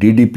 DDP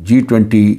G20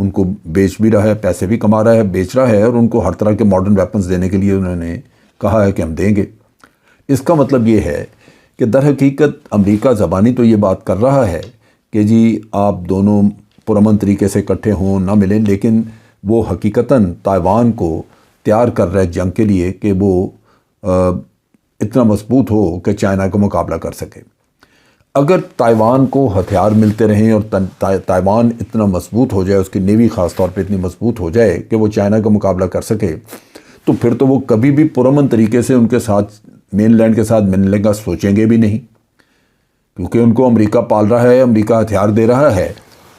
ان کو بیچ بھی رہا ہے، پیسے بھی کما رہا ہے، بیچ رہا ہے، اور ان کو ہر طرح کے ماڈرن ویپنز دینے کے لیے انہوں نے کہا ہے کہ ہم دیں گے۔ اس کا مطلب یہ ہے کہ در حقیقت امریکہ زبانی تو یہ بات کر رہا ہے کہ جی آپ دونوں پرامن طریقے سے اکٹھے ہوں، نہ ملیں، لیکن وہ حقیقتاً تائیوان کو تیار کر رہا ہے جنگ کے لیے کہ وہ اتنا مضبوط ہو کہ چائنا کا مقابلہ کر سکے۔ اگر تائیوان کو ہتھیار ملتے رہیں اور تائیوان اتنا مضبوط ہو جائے، اس کی نیوی خاص طور پہ اتنی مضبوط ہو جائے کہ وہ چائنا کا مقابلہ کر سکے، تو پھر تو وہ کبھی بھی پرامن طریقے سے ان کے ساتھ، مین لینڈ کے ساتھ ملنے کا سوچیں گے بھی نہیں، کیونکہ ان کو امریکہ پال رہا ہے، امریکہ ہتھیار دے رہا ہے،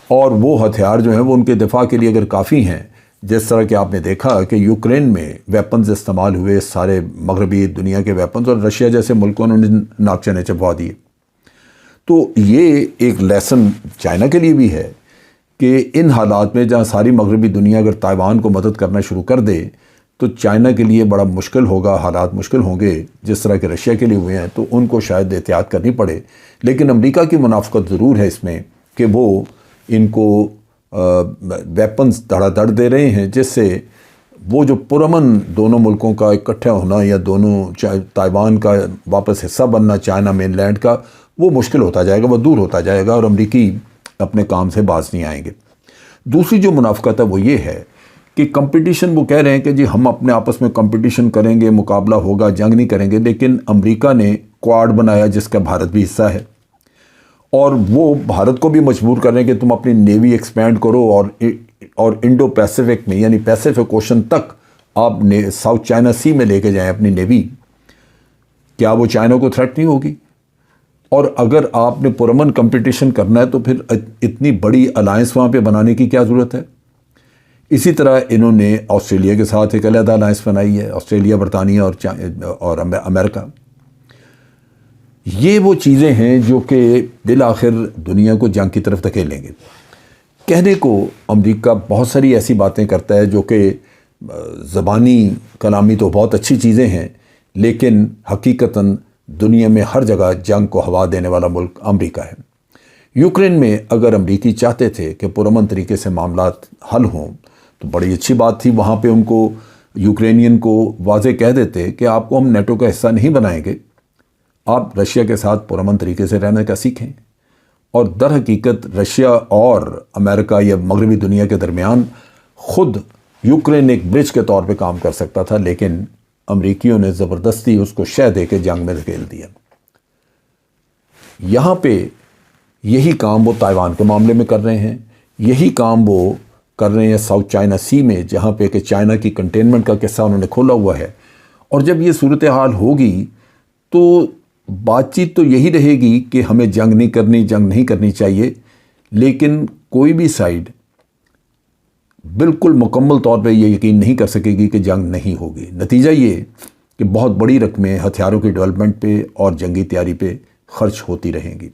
اور وہ ہتھیار جو ہیں وہ ان کے دفاع کے لیے اگر کافی ہیں، جس طرح کہ آپ نے دیکھا کہ یوکرین میں ویپنز استعمال ہوئے، سارے مغربی دنیا کے ویپنز، اور رشیا جیسے ملکوں نے ناکچے نے چبوا دیے، تو یہ ایک لیسن چائنا کے لیے بھی ہے کہ ان حالات میں جہاں ساری مغربی دنیا اگر تائیوان کو مدد کرنا شروع کر دے تو چائنا کے لیے بڑا مشکل ہوگا، حالات مشکل ہوں گے جس طرح کہ رشیا کے لیے ہوئے ہیں، تو ان کو شاید احتیاط کرنی پڑے۔ لیکن امریکہ کی منافقت ضرور ہے اس میں کہ وہ ان کو ویپنز دھڑا دھڑ دے رہے ہیں، جس سے وہ جو پرامن دونوں ملکوں کا اکٹھا ہونا یا دونوں تائیوان کا واپس حصہ بننا چائنا مین لینڈ کا، وہ مشکل ہوتا جائے گا، وہ دور ہوتا جائے گا، اور امریکی اپنے کام سے باز نہیں آئیں گے۔ دوسری جو منافقت ہے وہ یہ ہے کہ کمپٹیشن، وہ کہہ رہے ہیں کہ جی ہم اپنے آپس میں کمپٹیشن کریں گے، مقابلہ ہوگا، جنگ نہیں کریں گے، لیکن امریکہ نے کوآڈ بنایا جس کا بھارت بھی حصہ ہے، اور وہ بھارت کو بھی مجبور کر رہے ہیں کہ تم اپنی نیوی ایکسپینڈ کرو، اور انڈو پیسیفک میں یعنی پیسیفک اوشن تک آپ ساؤتھ چائنا سی میں لے کے جائیں اپنی نیوی۔ کیا وہ چائنا کو تھریٹ نہیں ہوگی؟ اور اگر آپ نے پرامن کمپٹیشن کرنا ہے تو پھر اتنی بڑی الائنس وہاں پہ بنانے کی کیا ضرورت ہے؟ اسی طرح انہوں نے آسٹریلیا کے ساتھ ایک علیحدہ الائنس بنائی ہے، آسٹریلیا، برطانیہ اور امریکہ۔ یہ وہ چیزیں ہیں جو کہ بالآخر دنیا کو جنگ کی طرف دھکیلیں گے۔ کہنے کو امریکہ بہت ساری ایسی باتیں کرتا ہے جو کہ زبانی کلامی تو بہت اچھی چیزیں ہیں، لیکن حقیقتاً دنیا میں ہر جگہ جنگ کو ہوا دینے والا ملک امریکہ ہے۔ یوکرین میں اگر امریکی چاہتے تھے کہ پرامن طریقے سے معاملات حل ہوں تو بڑی اچھی بات تھی، وہاں پہ ان کو یوکرینین کو واضح کہہ دیتے کہ آپ کو ہم نیٹو کا حصہ نہیں بنائیں گے، آپ رشیا کے ساتھ پرامن طریقے سے رہنے کا سیکھیں۔ اور در حقیقت رشیا اور امریکہ یا مغربی دنیا کے درمیان خود یوکرین ایک برج کے طور پہ کام کر سکتا تھا، لیکن امریکیوں نے زبردستی اس کو شہ دے کے جنگ میں دھکیل دیا۔ یہاں پہ یہی کام وہ تائیوان کے معاملے میں کر رہے ہیں، یہی کام وہ کر رہے ہیں ساؤتھ چائنا سی میں، جہاں پہ کہ چائنا کی کنٹینمنٹ کا قصہ انہوں نے کھولا ہوا ہے۔ اور جب یہ صورتحال ہوگی تو بات چیت تو یہی رہے گی کہ ہمیں جنگ نہیں کرنی چاہیے، لیکن کوئی بھی سائیڈ بالکل مکمل طور پہ یہ یقین نہیں کر سکے گی کہ جنگ نہیں ہوگی۔ نتیجہ یہ کہ بہت بڑی رقمیں ہتھیاروں کی ڈیولپمنٹ پہ اور جنگی تیاری پہ خرچ ہوتی رہیں گی۔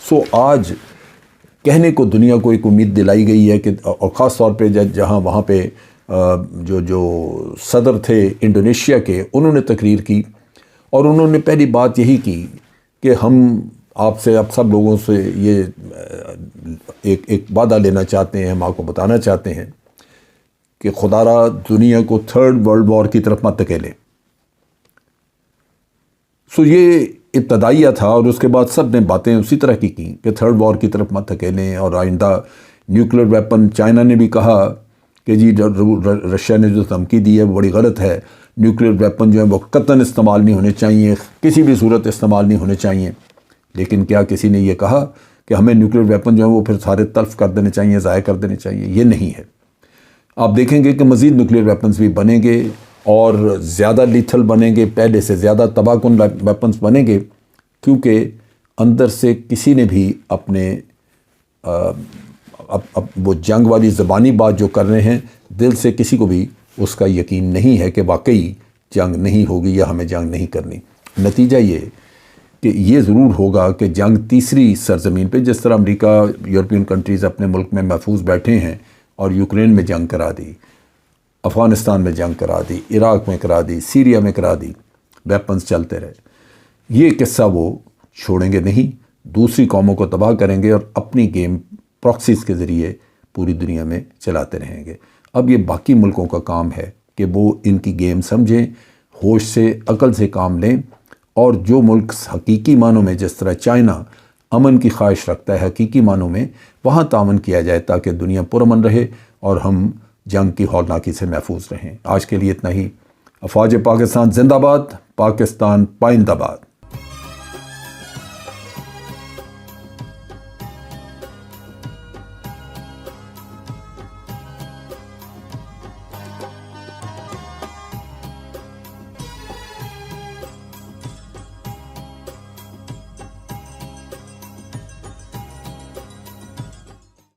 سو آج کہنے کو دنیا کو ایک امید دلائی گئی ہے کہ، اور خاص طور پہ جہاں وہاں پہ جو صدر تھے انڈونیشیا کے، انہوں نے تقریر کی اور انہوں نے پہلی بات یہی کی کہ ہم آپ سے، اب سب لوگوں سے یہ ایک وعدہ لینا چاہتے ہیں، ہم آپ کو بتانا چاہتے ہیں کہ خدا را دنیا کو تھرڈ ورلڈ وار کی طرف مت دھکیلے۔ سو یہ ابتدائیہ تھا، اور اس کے بعد سب نے باتیں اسی طرح کی کہ تھرڈ وار کی طرف مت دھکیلیں، اور آئندہ نیوکلیر ویپن، چائنا نے بھی کہا کہ جی رشیا نے جو دھمکی دی ہے وہ بڑی غلط ہے، نیوکلیر ویپن جو ہیں وہ قطعاً استعمال نہیں ہونے چاہیے، کسی بھی صورت استعمال نہیں ہونے چاہیے۔ لیکن کیا کسی نے یہ کہا کہ ہمیں نیوکلیر ویپن جو ہیں وہ پھر سارے تلف کر دینے چاہیے، ضائع کر دینے چاہیے؟ یہ نہیں ہے۔ آپ دیکھیں گے کہ مزید نیوکلیر ویپنز بھی بنیں گے اور زیادہ لیتھل بنیں گے، پہلے سے زیادہ تباہ کن ویپنز بنیں گے، کیونکہ اندر سے کسی نے بھی اپنے وہ جنگ والی زبانی بات جو کر رہے ہیں، دل سے کسی کو بھی اس کا یقین نہیں ہے کہ واقعی جنگ نہیں ہوگی یا ہمیں جنگ نہیں کرنی۔ نتیجہ یہ کہ یہ ضرور ہوگا کہ جنگ تیسری سرزمین پہ، جس طرح امریکہ، یورپین کنٹریز اپنے ملک میں محفوظ بیٹھے ہیں اور یوکرین میں جنگ کرا دی، افغانستان میں جنگ کرا دی، عراق میں کرا دی، سیریا میں کرا دی، ویپنز چلتے رہے، یہ قصہ وہ چھوڑیں گے نہیں، دوسری قوموں کو تباہ کریں گے اور اپنی گیم پراکسیز کے ذریعے پوری دنیا میں چلاتے رہیں گے۔ اب یہ باقی ملکوں کا کام ہے کہ وہ ان کی گیم سمجھیں، ہوش سے عقل سے کام لیں، اور جو ملک حقیقی معنوں میں، جس طرح چائنا امن کی خواہش رکھتا ہے حقیقی معنوں میں، وہاں تعاون کیا جائے تاکہ دنیا پرامن رہے اور ہم جنگ کی ہولناکی سے محفوظ رہیں۔ آج کے لیے اتنا ہی۔ افواج پاکستان زندہ باد، پاکستان پائندہ باد۔